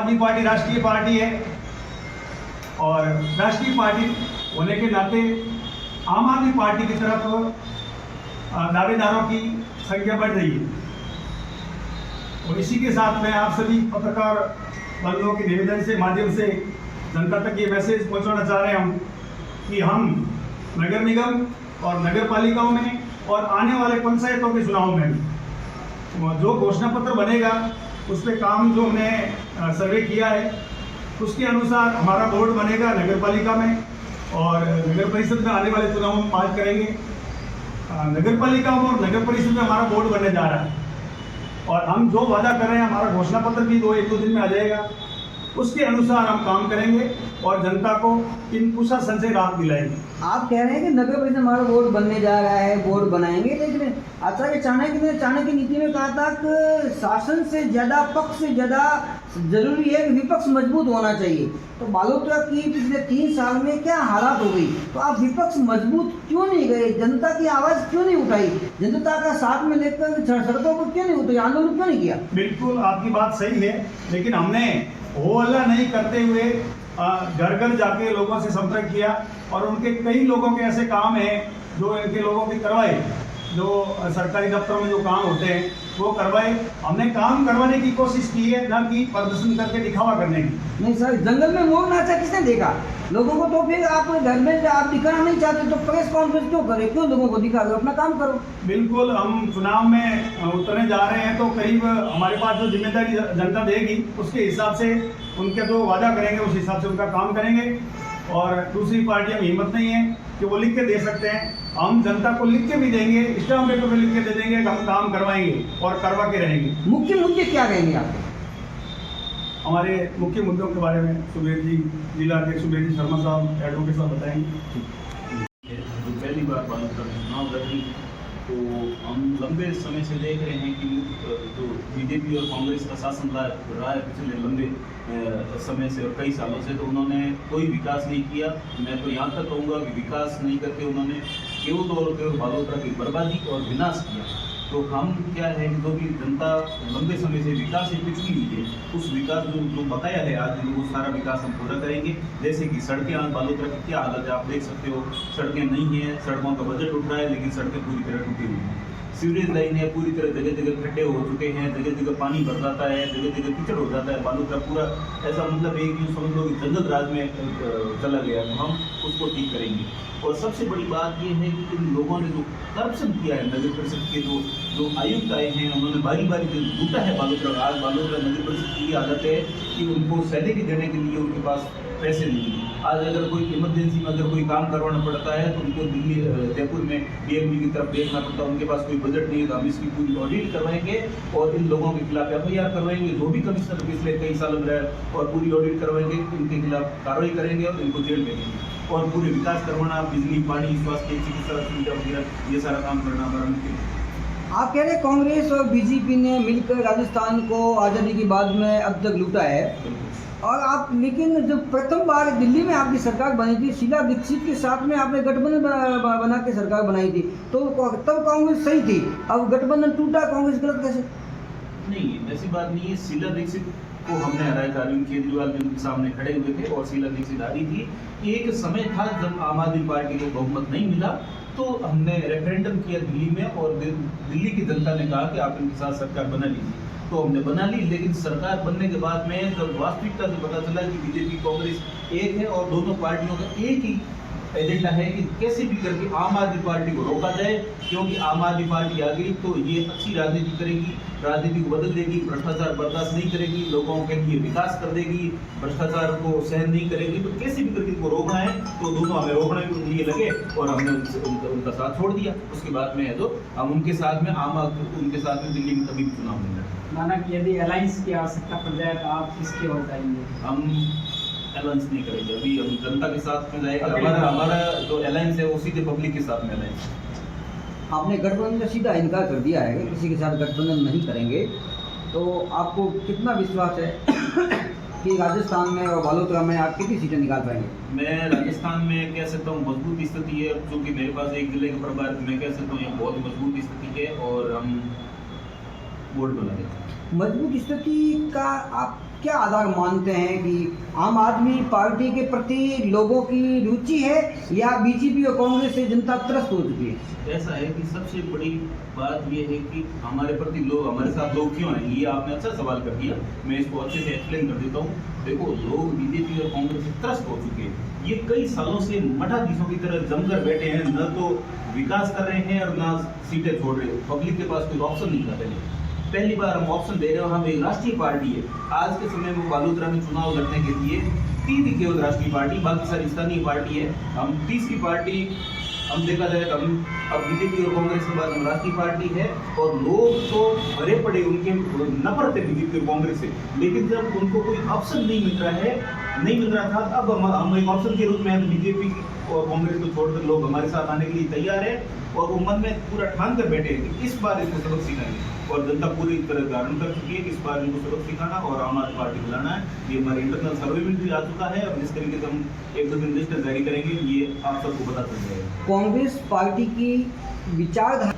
आदमी पार्टी राष्ट्रीय पार्टी है और राष्ट्रीय पार्टी होने के नाते आम आदमी पार्टी की तरफ दावेदारों की संख्या बढ़ रही है। और इसी के साथ मैं आप सभी पत्रकार बंधुओं के निवेदन से माध्यम से जनता तक ये मैसेज पहुंचाना चाह रहे हैं कि हम नगर निगम और नगर पालिकाओं में और आने वाले पंचायतों के चुनाव में जो घोषणा पत्र बनेगा उस पर काम जो हमने सर्वे किया है उसके अनुसार हमारा बोर्ड बनेगा नगर पालिका में और नगर परिषद में आने वाले चुनाव में पास करेंगे। नगर पालिका में और नगर परिषद में हमारा बोर्ड बनने जा रहा है और हम जो वादा कर रहे हैं हमारा घोषणा पत्र भी एक दो दिन में आ जाएगा, उसके अनुसार हम काम करेंगे और जनता को इन कुशासन से राहत दिलाएंगे। आप कह रहे हैं कि नगर परिषद हमारा बोर्ड बनने जा रहा है, बोर्ड बनाएंगे, लेकिन आचार्य चाणक्य ने चाणक्य नीति में कहा था कि शासन से ज़्यादा पक्ष से ज़्यादा जरूरी है कि विपक्ष मजबूत होना चाहिए। तो बालोतरा की पिछले 3 साल में क्या हालात हो गई, तो आप विपक्ष मजबूत क्यों नहीं गए, जनता की आवाज़ क्यों नहीं उठाई, जनता का साथ में लेकर सड़कों पर क्यों नहीं उतरे, आंदोलन क्यों नहीं किया? बिल्कुल आपकी बात सही है, लेकिन हमने हो हल्ला नहीं करते हुए घर घर जाके लोगों से संपर्क किया और उनके कई लोगों के ऐसे काम हैं जो इनके लोगों की करवाए, जो सरकारी दफ्तरों में जो काम होते हैं वो करवाए। हमने काम करवाने की कोशिश की है, ना कि प्रदर्शन करके दिखावा करने की। नहीं सर, जंगल में मोर नाचा किसने देखा लोगों को? तो फिर आप घर में आप दिखाना नहीं चाहते तो प्रेस कॉन्फ्रेंस क्यों करे, क्यों लोगों को दिखा दो, अपना काम करो। बिल्कुल, हम चुनाव में उतरने जा रहे हैं तो करीब हमारे पास जो जिम्मेदारी जनता देगी उसके हिसाब से उनके जो वादा करेंगे उस हिसाब से उनका काम करेंगे। और दूसरी पार्टियां में हिम्मत नहीं है कि वो लिख के दे सकते हैं, हम जनता को लिख के भी देंगे, स्टाम्प पेपर पे लिख के दे देंगे कि हम काम करवाएंगे और करवा के रहेंगे। मुख्य मुद्दे क्या रहेंगे आपके? हमारे मुख्य मुद्दों के बारे में सुबेर जी, जिला अध्यक्ष सुबेर जी शर्मा साहब एडवोकेट साहब बताएंगे। जो पहली बार बालोतरा में चुनाव लड़ी तो हम लंबे समय से देख रहे हैं कि जो बीजेपी और कांग्रेस का शासन रहा है पिछले लंबे समय से और कई सालों से, तो उन्होंने कोई विकास नहीं किया। मैं तो यहाँ तक कहूँगा कि विकास नहीं करके उन्होंने केवल और केवल बालोतरा की बर्बादी और विनाश किया। तो हम क्या है कि जो भी जनता लंबे समय से विकास से पिछड़ी हुई है, उस विकास जो बकाया है आज वो सारा विकास हम पूरा करेंगे। जैसे कि सड़कें, आज बालोतरा की क्या हालत है आप देख सकते हो, सड़कें नहीं हैं, सड़कों का बजट उठ रहा है लेकिन सड़कें पूरी तरह टूटी हुई हैं। सीवरेज लाइन है पूरी तरह जगह जगह खड्डे हो चुके हैं, जगह जगह पानी भर जाता है, जगह जगह कीचड़ हो जाता है। बालोतरा पूरा ऐसा मतलब एक यूँ समझ लो कि जंगल राज में चला गया, तो हम उसको ठीक करेंगे। और सबसे बड़ी बात ये है कि इन लोगों ने जो करप्शन किया है, नगर परिषद के जो आयुक्त आए हैं उन्होंने बारी बारी जो लूटा है बालोतरा। आज बालोतरा नगर परिषद की आदत है कि उनको सैलरी देने के लिए उनके पास पैसे नहीं है। आज अगर कोई इमरजेंसी में अगर कोई काम करवाना पड़ता है तो उनको दिल्ली जयपुर में डीएमडी की तरफ देखना पड़ता है, उनके पास कोई बजट नहीं है। तो हम इसकी पूरी ऑडिट करवाएंगे और इन लोगों के खिलाफ FIR करवाएंगे, जो भी कमिश्नर पिछले कई सालों में रहे, और पूरी ऑडिट करवाएंगे, इनके खिलाफ कार्रवाई करेंगे और इनको जेल भेजेंगे। और पूरे विकास करवाना, बिजली, पानी, स्वास्थ्य, चिकित्सा सुविधा वगैरह, ये सारा काम करना हमारा मुख्य है। आप कह रहे हैं कांग्रेस और बीजेपी ने मिलकर राजस्थान को आज़ादी के बाद में अब तक लूटा है, और आप, लेकिन जब प्रथम बार दिल्ली में आपकी सरकार बनी थी, शीला दीक्षित के साथ में आपने गठबंधन बना के सरकार बनाई थी, तो तब कांग्रेस सही थी, अब गठबंधन टूटा, कांग्रेस गलत कैसे? नहीं, ऐसी बात नहीं है। शीला दीक्षित को हमने हराया था, अरविंद केजरीवाल जी उनके सामने खड़े हुए थे और शीला दीक्षित हारी थी। एक समय था जब आम आदमी पार्टी को बहुमत नहीं मिला, तो हमने रेफरेंडम किया दिल्ली में और दिल्ली की जनता ने कहा कि आप इनके साथ सरकार बना लीजिए, तो हमने बना ली। लेकिन सरकार बनने के बाद में जब वास्तविकता से पता चला कि बीजेपी कांग्रेस एक है और दोनों पार्टियों का एक ही एजेंडा है कि कैसे भी करके आम आदमी पार्टी को रोका जाए, क्योंकि आम आदमी पार्टी आ गई तो ये अच्छी राजनीति करेगी, राजनीति को बदल देगी, भ्रष्टाचार बर्दाश्त नहीं करेगी, लोगों के लिए विकास कर देगी, भ्रष्टाचार को सहन नहीं करेगी। तो कैसे भी करके इनको रोकना है, तो दोनों हमें रोकने के लिए लगे और हमने उनका साथ छोड़ दिया। उसके बाद में है तो हम उनके साथ में उनके साथ में दिल्ली में कभी भी चुनाव नहीं लड़े। माना कि यदि अलायंस की आवश्यकता पड़ जाए तो आप किसके हो जाएंगे? हम अलायंस नहीं करेंगे, अभी हम जनता के साथ में जाएगा। हमारा जो अलायंस है वो सीधे पब्लिक के साथ में अलायंस। आपने गठबंधन का सीधा इनकार कर दिया है, किसी के साथ गठबंधन नहीं करेंगे, तो आपको कितना विश्वास है कि राजस्थान में और बालोतरा में आप कितनी सीटें निकाल पाएंगे? मैं राजस्थान में कह सकता हूँ मजबूत स्थिति है, क्योंकि मेरे पास एक जिले के प्रभार, मैं कह सकता हूँ यहाँ बहुत मजबूत स्थिति है और हम बोर्ड बना देते हैं। मजबूत स्थिति का आप क्या आधार मानते हैं कि आम आदमी पार्टी के प्रति लोगों की रुचि है या बीजेपी और कांग्रेस से जनता त्रस्त हो चुकी है? ऐसा है कि सबसे बड़ी बात यह है कि हमारे प्रति लोग, हमारे साथ लोग क्यों हैं, ये आपने अच्छा सवाल कर दिया। मैं इसको अच्छे से एक्सप्लेन कर देता हूँ। देखो, लोग बीजेपी और कांग्रेस से त्रस्त हो चुके हैं। ये कई सालों से मठाधीशों की तरह जमकर बैठे हैं, न तो विकास कर रहे हैं और न सीटें छोड़ रहे हैं। पब्लिक के पास कोई ऑप्शन नहीं कर रहे। पहली बार हम ऑप्शन दे रहे हैं। हम एक राष्ट्रीय पार्टी है। आज के समय में बालोतरा में चुनाव लड़ने के लिए 3 ही केवल राष्ट्रीय पार्टी, बाकी सारी स्थानीय पार्टी है। हम तीसरी पार्टी, हम देखा जाए तो हम अब बीजेपी और कांग्रेस के बाद हम राष्ट्रीय पार्टी है। और लोग तो भरे पड़े, उनके नफरत है बीजेपी और कांग्रेस से। लेकिन जब उनको कोई ऑप्शन नहीं मिल रहा था, अब हम एक ऑप्शन के रूप में बीजेपी और कांग्रेस को छोड़कर लोग हमारे साथ आने के लिए तैयार है। और वो मन में पूरा ठान कर बैठे हैं कि इस बार इसको सबक सिखाएंगे। और जनता पूरी तरह धारण कर चुकी है कि इस बार इनको सबक सिखाना और आम आदमी पार्टी बुलाना है। ये हमारे इंटरनल सर्वे में भी आ चुका है और जिस तरीके से हम 1-2 दिन लिस्ट जारी करेंगे, ये आप सबको पता चल जाएगा। कांग्रेस पार्टी की विचारधारा,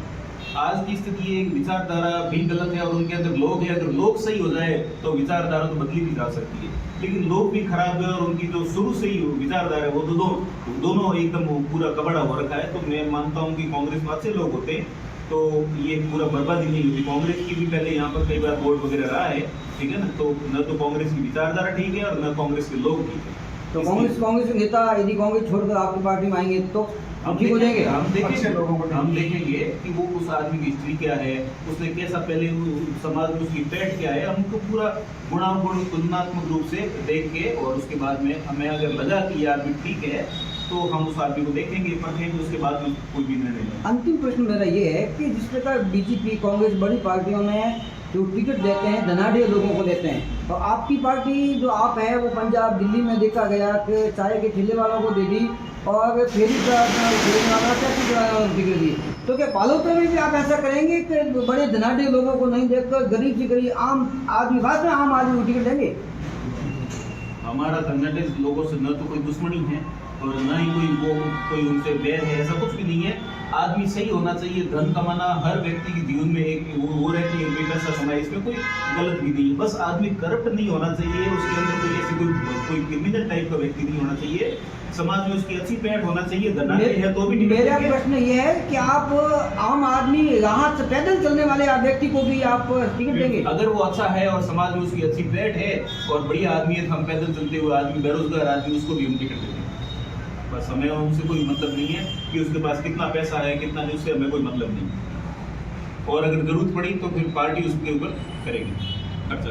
आज की स्थिति एक विचारधारा भी गलत है और उनके अंदर लोग हैं। अगर लोग सही हो जाए तो विचारधारा तो बदली भी जा सकती है, लेकिन लोग भी खराब है और उनकी जो शुरू से ही विचारधारा है वो दोनों एकदम पूरा कबड़ा हो रखा है। तो मैं मानता हूँ कि कांग्रेस में अच्छे लोग होते तो ये पूरा बर्बादी नहीं होती। कांग्रेस की भी पहले यहाँ पर कई बार बोर्ड वगैरह रहा है, ठीक है ना। तो न तो कांग्रेस की विचारधारा ठीक है और न कांग्रेस के लोग ठीक है। तो कांग्रेस के नेता यदि कांग्रेस छोड़कर आपकी पार्टी में आएंगे तो हम ठीक हो जाएंगे? हम देखेंगे कि वो उस आदमी की हिस्ट्री क्या है, उसने कैसा पहले समाज में उसकी पैठ क्या है। हमको पूरा गुणागुण तुलनात्मक रूप से देख के और उसके बाद में हमें अगर लगा कि ये आदमी ठीक है तो हम उस आदमी को देखेंगे, परखेंगे, उसके बाद में कोई भी निर्णय लेंगे। अंतिम प्रश्न मेरा ये है कि जिस प्रकार बीजेपी कांग्रेस बड़ी पार्टियों में जो टिकट देते हैं धनाढ़ लोगों को देते हैं, तो आपकी पार्टी जो आप है वो पंजाब दिल्ली में देखा गया कि चाय के ठेले वालों को दे दी और फेरी वाला टिकट दी। तो क्या बालोतरा में भी आप ऐसा करेंगे कि बड़े धनाढ़ लोगों को नहीं देखकर गरीब से गरीब आम आदमी, बाद में आम आदमी को टिकट देंगे? हमारा धनाढ़ लोगों से न तो कोई दुश्मनी है और न ही कोई उनसे बैर है, ऐसा कुछ भी नहीं है। आदमी सही होना चाहिए। धन कमाना हर व्यक्ति के जीवन में एक वो रहती है, पैसा कमाए, इसमें कोई गलत भी नहीं। बस आदमी करप्ट नहीं होना चाहिए, उसके अंदर कोई ऐसी कोई क्रिमिनल टाइप का व्यक्ति नहीं होना चाहिए। समाज में उसकी अच्छी पैठ होना चाहिए। धनाढ़ है तो भी मेरा प्रश्न ये है कि आप आम आदमी यहाँ से पैदल चलने वाले व्यक्ति को भी आप टिकट देंगे? अगर वो अच्छा है और समाज में उसकी अच्छी पैठ है और बढ़िया आदमी है, तो हम पैदल चलते हुए आदमी, बेरोजगार आदमी, उसको भी हम टिकट देंगे। बस हमें उनसे कोई मतलब नहीं है कि उसके पास कितना पैसा है कितना नहीं, उससे हमें कोई मतलब नहीं। और अगर जरूरत पड़ी तो फिर पार्टी उसके ऊपर करेगी खर्चा।